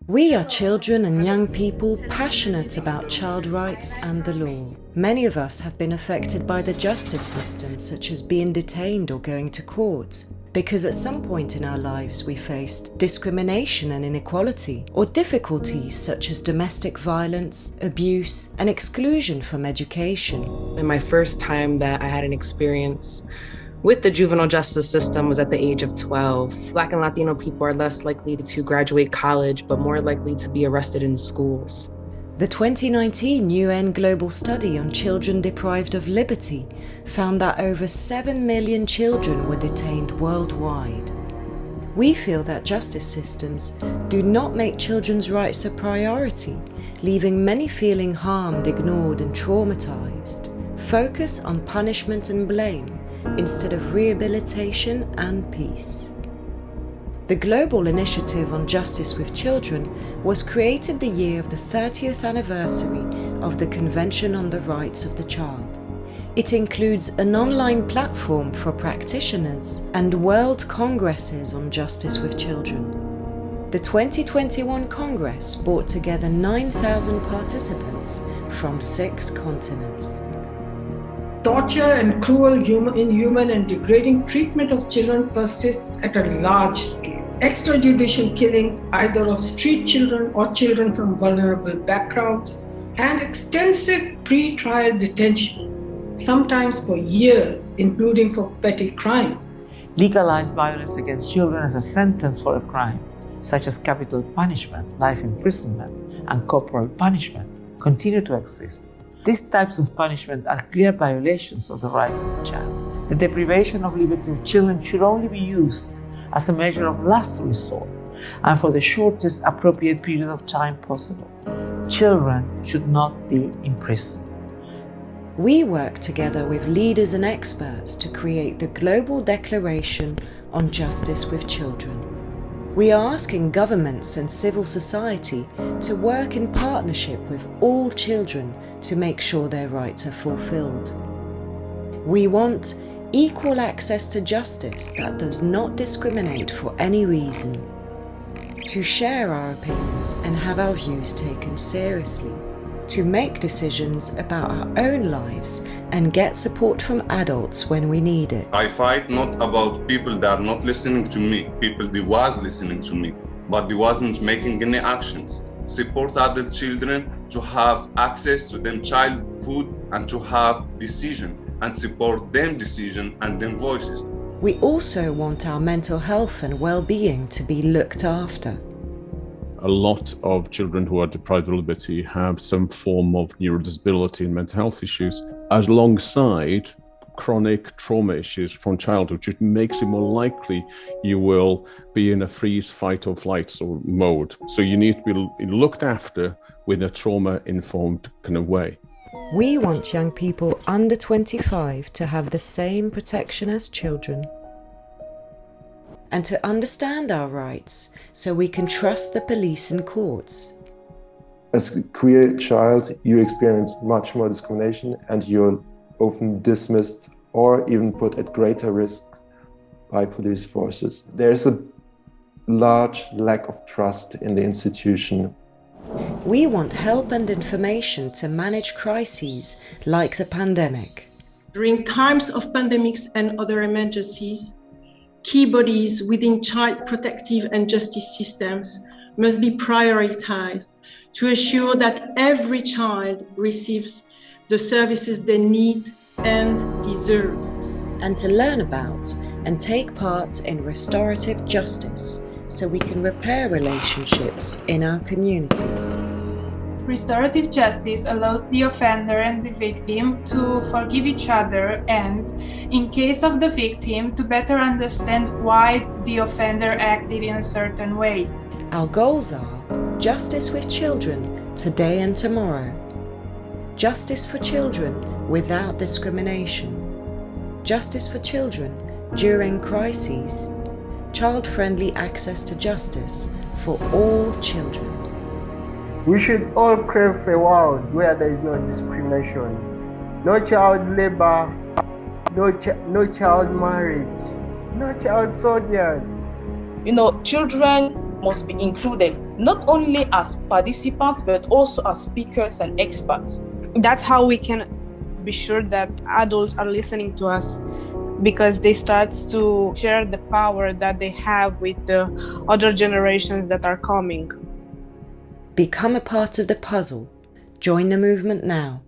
We are children and young people passionate about child rights and the law. Many of us have been affected by the justice system, such as being detained or going to court, because at some point in our lives we faced discrimination and inequality, or difficulties such as domestic violence, abuse, and exclusion from education. And my first time that I had an experience with the juvenile justice system was at the age of 12. Black and Latino people are less likely to graduate college, but more likely to be arrested in schools. The 2019 UN Global Study on Children Deprived of Liberty found that over 7 million children were detained worldwide. We feel that justice systems do not make children's rights a priority, leaving many feeling harmed, ignored, and traumatized. Focus on punishment and blame instead of rehabilitation and peace. The Global Initiative on Justice with Children was created the year of the 30th anniversary of the Convention on the Rights of the Child. It includes an online platform for practitioners and world congresses on justice with children. The 2021 Congress brought together 9,000 participants from 6 continents. Torture and cruel, inhuman and degrading treatment of children persists at a large scale. Extrajudicial killings, either of street children or children from vulnerable backgrounds, and extensive pre-trial detention, sometimes for years, including for petty crimes. Legalize violence against children as a sentence for a crime, such as capital punishment, life imprisonment, and corporal punishment, continue to exist. These types of punishment are clear violations of the rights of the child. The deprivation of liberty of children should only be used as a measure of last resort and for the shortest appropriate period of time possible. Children should not be imprisoned. We work together with leaders and experts to create the Global Declaration on Justice with Children. We are asking governments and civil society to work in partnership with all children to make sure their rights are fulfilled. We want equal access to justice that does not discriminate for any reason, to share our opinions and have our views taken seriously, to make decisions about our own lives and get support from adults when we need it. I fight not about people that are not listening to me, people that was listening to me, but they wasn't making any actions. Support adult children to have access to them childhood and to have decision, and support them decision and them voices. We also want our mental health and well-being to be looked after. A lot of children who are deprived of liberty have some form of neurodisability and mental health issues, alongside chronic trauma issues from childhood, which makes it more likely you will be in a freeze, fight or flight mode. So you need to be looked after with a trauma-informed kind of way. We want young people under 25 to have the same protection as children, and to understand our rights so we can trust the police and courts. As a queer child, you experience much more discrimination and you're often dismissed or even put at greater risk by police forces. There's a large lack of trust in the institution. We want help and information to manage crises like the pandemic. During times of pandemics and other emergencies, key bodies within child protective and justice systems must be prioritized to ensure that every child receives the services they need and deserve. And to learn about and take part in restorative justice so we can repair relationships in our communities. Restorative justice allows the offender and the victim to forgive each other and, in case of the victim, to better understand why the offender acted in a certain way. Our goals are justice with children today and tomorrow, justice for children without discrimination, justice for children during crises, child-friendly access to justice for all children. We should all crave for a world where there is no discrimination, no child labor, no child marriage, no child soldiers. Children must be included, not only as participants, but also as speakers and experts. That's how we can be sure that adults are listening to us, because they start to share the power that they have with the other generations that are coming. Become a part of the puzzle. Join the movement now.